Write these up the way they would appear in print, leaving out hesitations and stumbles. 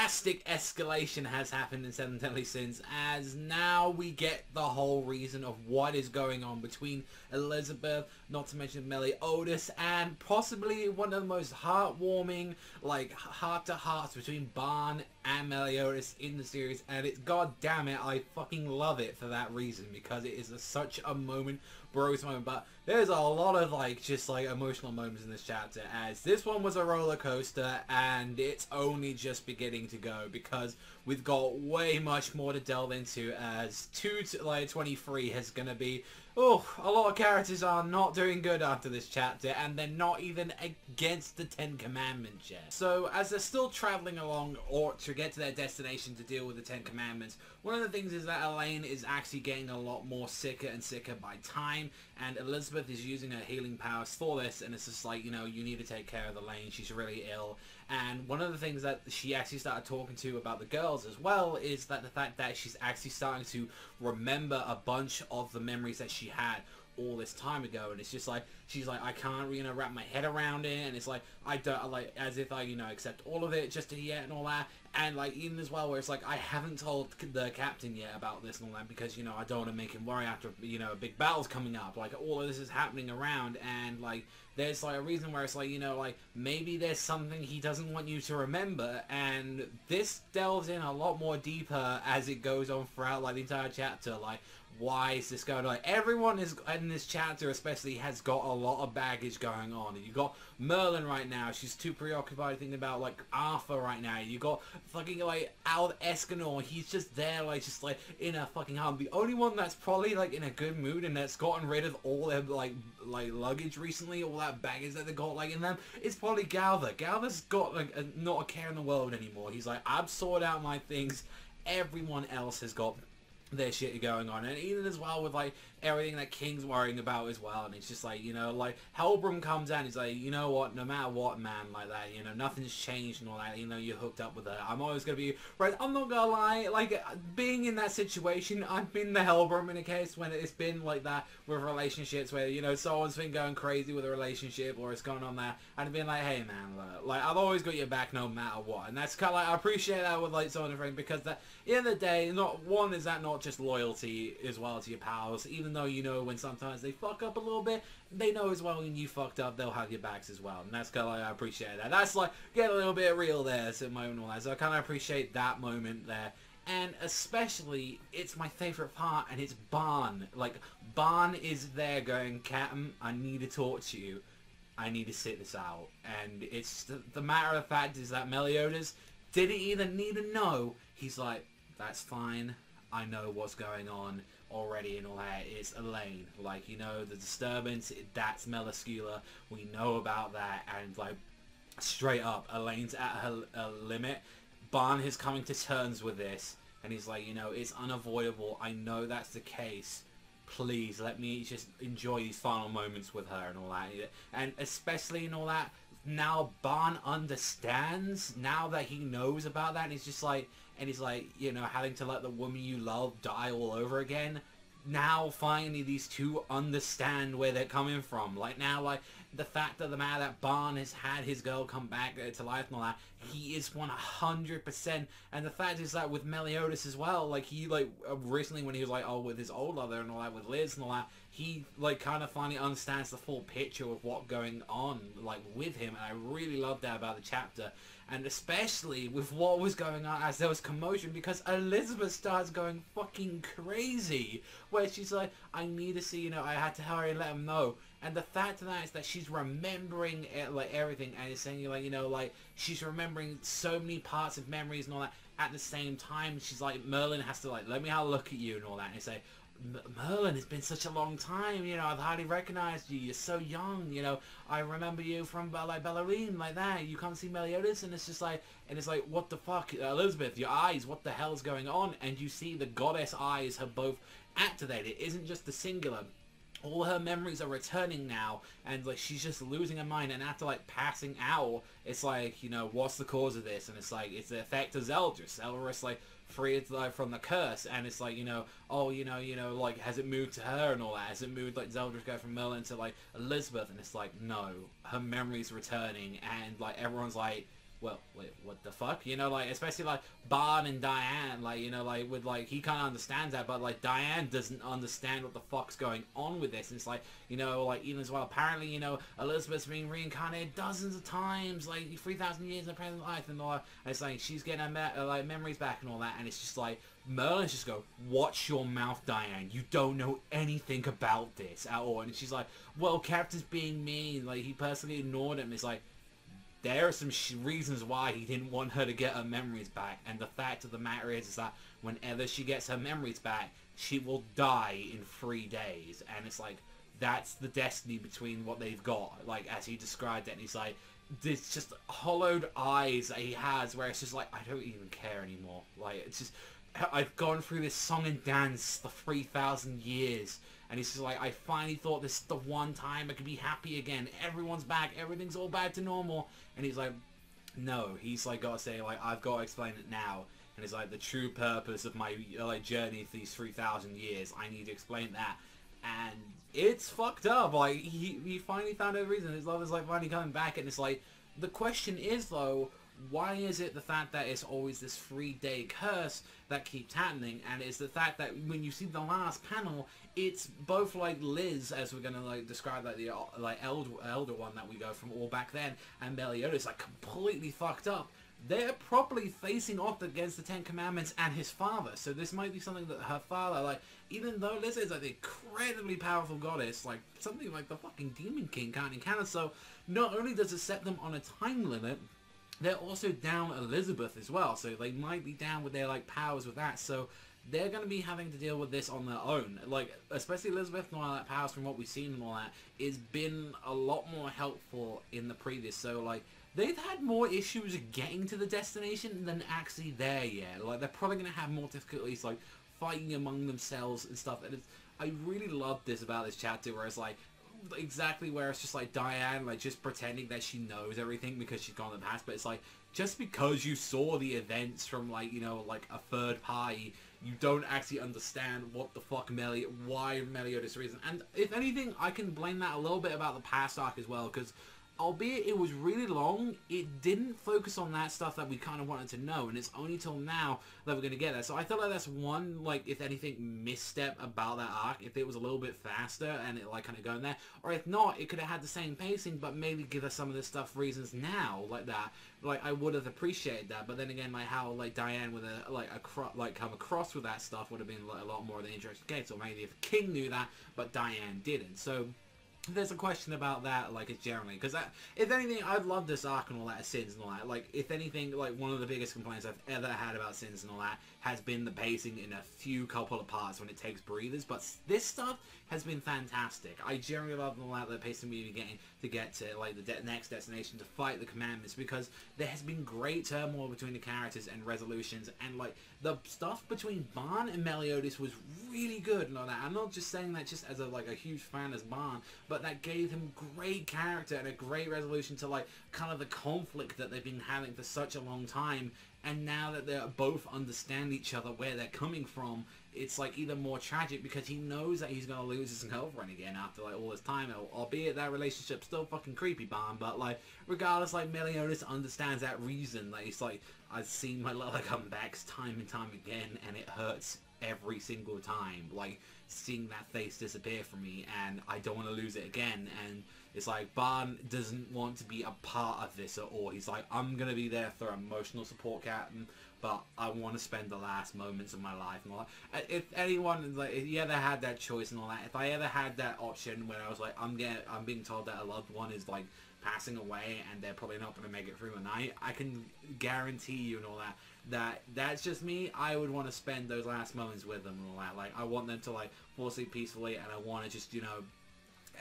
drastic escalation has happened in Seven Deadly Sins, as now we get the whole reason of what is going on between Elizabeth, not to mention Meliodas, and possibly one of the most heartwarming, like, heart-to-hearts between Barn and Meliodas in the series, and it's, god damn it, I fucking love it for that reason, because it is such a moment, bros moment. But there's a lot of, like, just, like, emotional moments in this chapter, as this one was a roller coaster, and it's only just beginning to go, because we've got way much more to delve into, as 23 is gonna be, oh, a lot of characters are not doing good after this chapter, and they're not even against the 10 Commandments yet. So, as they're still traveling along, or to get to their destination to deal with the 10 Commandments, one of the things is that Elaine is actually getting a lot more sicker and sicker by time, and Elizabeth is using her healing powers for this, and it's just like, you know, you need to take care of Elaine, she's really ill. And one of the things that she actually started talking to about the girls as well is that the fact that she's actually starting to remember a bunch of the memories that she had all this time ago, and it's just like, she's like, I can't, you know, wrap my head around it, and it's like, I don't, like, as if I, you know, accept all of it just yet and all that, and like, even as well, where it's like, I haven't told the captain yet about this and all that, because, you know, I don't want to make him worry after, you know, a big battle's coming up, like, all of this is happening around, and like, there's like a reason where it's like, you know, like, maybe there's something he doesn't want you to remember, and this delves in a lot more deeper as it goes on throughout, like, the entire chapter, like, why is this going on? Like, everyone is in this chapter especially has got a lot of baggage going on. And you got Merlin right now, she's too preoccupied thinking about, like, Arthur right now. You got fucking, like, Al Escanor, he's just there, like, just like in a fucking hum. The only one that's probably like in a good mood and that's gotten rid of all their like luggage recently, all that baggage that they got like in them, is probably Galther. Galther's got like not a care in the world anymore. He's like, I've sorted out my things. Everyone else has got their shit going on, and even as well with like everything that King's worrying about as well, and it's just like, you know, like Helbram comes out and he's like, you know what, no matter what, man, like that, you know, nothing's changed and all that, you know, you're hooked up with her, I'm always gonna be right. I'm not gonna lie, like, being in that situation, I've been the Helbram in a case when it's been like that with relationships where, you know, someone's been going crazy with a relationship or it's going on there, and I've been like, hey man, like, I've always got your back no matter what, and that's kind of like, I appreciate that with like someone different, because that, at the end of the day, not one is that not just loyalty as well to your pals, even though, you know, when sometimes they fuck up a little bit, they know as well when you fucked up, they'll have your backs as well, and that's kind of like, I appreciate that. That's like, get a little bit real there, so my own all that, so I kind of appreciate that moment there. And especially, it's my favourite part, and it's Barn. Like, Barn is there going, Captain, I need to talk to you. I need to sit this out. And it's, the matter of fact is that Meliodas didn't even need to know. He's like, that's fine. I know what's going on already and all that. It's Elaine. Like, you know, the disturbance, that's Meliscula. We know about that. And, like, straight up, Elaine's at her limit. Barn is coming to terms with this, and he's like, you know, it's unavoidable. I know that's the case. Please let me just enjoy these final moments with her and all that. And especially in all that, now Barn understands, now that he knows about that, and he's just like, and he's like, you know, having to let the woman you love die all over again. Now finally these two understand where they're coming from. Like, now, like, the fact of the matter that Barn has had his girl come back to life and all that, he is 100%. And the fact is that with Meliodas as well, like, he, like, recently when he was, like, oh, with his old lover and all that, with Liz and all that, he, like, kind of finally understands the full picture of what's going on, like, with him. And I really love that about the chapter. And especially with what was going on as there was commotion, because Elizabeth starts going fucking crazy, where she's like, I need to see, you know, I had to hurry and let him know. And the fact of that is that she's remembering it, like, everything, and it's saying, like, you know, like, she's remembering so many parts of memories and all that at the same time. She's like, Merlin has to, like, let me have a look at you and all that, and say, Merlin, it's been such a long time, you know, I've hardly recognized you, you're so young, you know, I remember you from, like, Ballerine, like that, you come see Meliodas, and it's just like, and it's like, what the fuck, Elizabeth, your eyes, what the hell's going on? And you see the goddess eyes have both activated. It isn't just the singular. All her memories are returning now, and like, she's just losing her mind, and after like passing out, it's like, you know, what's the cause of this? And it's like, it's the effect of Zeldris. Zeldris, like, freed, like, from the curse, and it's like, you know, oh, you know, like, has it moved to her and all that? Has it moved, like, Zeldris go from Merlin to, like, Elizabeth? And it's like, no, her memory's returning, and like, everyone's like, well, wait, what the fuck? You know, like, especially, like, Bond and Diane, like, you know, like, with, like, he kind of understands that, but, like, Diane doesn't understand what the fuck's going on with this, and it's like, you know, like, even as well, apparently, you know, Elizabeth's being reincarnated dozens of times, like, 3,000 years in her present life, and all that, and it's like, she's getting her, like, memories back and all that, and it's just like, Merlin's just go, watch your mouth, Diane, you don't know anything about this at all, and she's like, well, Captain's being mean, like, he personally ignored him, it's like, there are some reasons why he didn't want her to get her memories back, and the fact of the matter is that whenever she gets her memories back, she will die in 3 days, and it's like, that's the destiny between what they've got, like, as he described it, and he's like, this just hollowed eyes that he has, where it's just like, I don't even care anymore, like, it's just, I've gone through this song and dance for 3,000 years, and he's just like, I finally thought this is the one time I could be happy again, everyone's back, everything's all back to normal, and he's like, no, he's like, gotta say, like, I've got to explain it now, and it's like, the true purpose of my, like, journey for these 3,000 years, I need to explain that, and it's fucked up, like, he finally found a reason, his love is, like, finally coming back, and it's like, the question is, though, why is it the fact that it's always this 3-day curse that keeps happening, and it's the fact that when you see the last panel, it's both like Liz, as we're gonna like describe, like the like elder one that we go from all back then, and Meliodas, like completely fucked up. They're properly facing off against the 10 Commandments and his father, so this might be something that her father, like, even though Liz is like the incredibly powerful goddess, like something like the fucking Demon King can't encounter, so not only does it set them on a time limit, they're also down Elizabeth as well, so they might be down with their, like, powers with that, so they're going to be having to deal with this on their own. Like, especially Elizabeth and all that powers from what we've seen and all that, is been a lot more helpful in the previous, so, like, they've had more issues getting to the destination than actually there yet. Like, they're probably going to have more difficulties, like, fighting among themselves and stuff, and I really love this about this chapter, where it's like, exactly where it's just like Diane, like, just pretending that she knows everything because she's gone in the past, but it's like, just because you saw the events from, like, you know, like a third party, you don't actually understand what the fuck why Meliodas' reason. And if anything, I can blame that a little bit about the past arc as well, because albeit it was really long, it didn't focus on that stuff that we kind of wanted to know, and it's only till now that we're going to get that. So I feel like that's one, like, if anything, misstep about that arc, if it was a little bit faster and it, like, kind of going there, or if not, it could have had the same pacing, but maybe give us some of this stuff reasons now, like that. Like, I would have appreciated that, but then again, like, how, like, Diane with a, like, come across with that stuff would have been, like, a lot more of the interesting case, or maybe if King knew that, but Diane didn't. So there's a question about that, like, it's generally, because if anything, I've loved this arc and all that, Sins and all that, like, if anything, like, one of the biggest complaints I've ever had about Sins and all that has been the pacing in a couple of parts when it takes breathers, but this stuff has been fantastic. I generally love all that, the pacing we've been getting to get to, like, the next destination to fight the commandments, because there has been great turmoil between the characters and resolutions, and, like, the stuff between Barn and Meliodas was really good and all that. I'm not just saying that just as a, like, a huge fan as Barn, but that gave him great character and a great resolution to, like, kind of the conflict that they've been having for such a long time. And now that they both understand each other, where they're coming from, it's, like, even more tragic, because he knows that he's going to lose his girlfriend again after, like, all this time, albeit that relationship's still fucking creepy, Barn, but, like, regardless, like, Meliodas understands that reason, like, it's like, I've seen my lover come back time and time again, and it hurts every single time, like, seeing that face disappear from me, and I don't want to lose it again. And it's like, Barn doesn't want to be a part of this at all. He's like, I'm gonna be there for emotional support, Captain, but I want to spend the last moments of my life and all that. If anyone, like, if you ever had that choice and all that, if I ever had that option where I was like, I'm being told that a loved one is, like, passing away and they're probably not going to make it through the night, I can guarantee you and all that, that's just me. I would want to spend those last moments with them and all that. Like, I want them to, like, fall asleep peacefully, and I want to just, you know,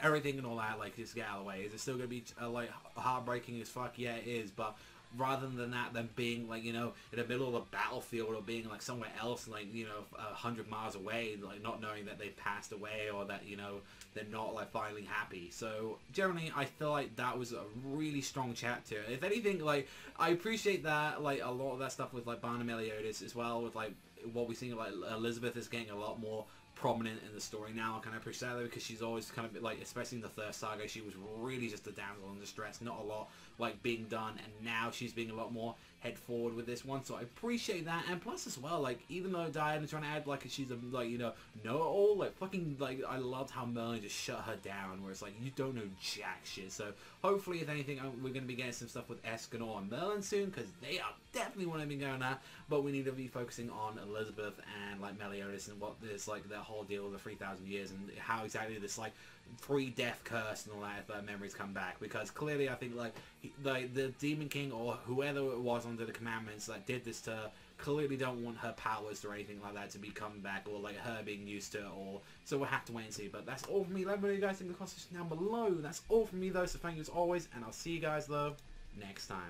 everything and all that, like, just get out of the way. Is it still going to be, like, heartbreaking as fuck? Yeah, it is, but rather than that, them being, like, you know, in the middle of a battlefield, or being, like, somewhere else, like, you know, 100 miles away, like, not knowing that they've passed away, or that, you know, they're not, like, finally happy. So generally, I feel like that was a really strong chapter. If anything, like, I appreciate that, like, a lot of that stuff with, like, Barn and Meliodas as well, with, like, what we've seen, like, Elizabeth is getting a lot more prominent in the story now. I kind of appreciate that because she's always kind of like, especially in the first saga, she was really just a damsel in distress, not a lot like being done, and now she's being a lot more head forward with this one, so I appreciate that. And plus as well, like, even though Diana's trying to add like she's a, like, you know-it-all, like fucking, like, I loved how Merlin just shut her down, where it's like, you don't know jack shit. So hopefully, if anything, we're going to be getting some stuff with Escanor and Merlin soon, because they are definitely what I've been going at, but we need to be focusing on Elizabeth and like Meliodas and what this, like, their whole deal with the 3,000 years and how exactly this, like, pre-death curse and all that, if their memories come back, because clearly I think like the Demon King or whoever it was under the commandments that did this to her clearly don't want her powers or anything like that to be coming back, or like her being used to it all. So we'll have to wait and see. But that's all from me. Let me know what you guys think in the comments down below. That's all from me though, so thank you as always, and I'll see you guys though next time.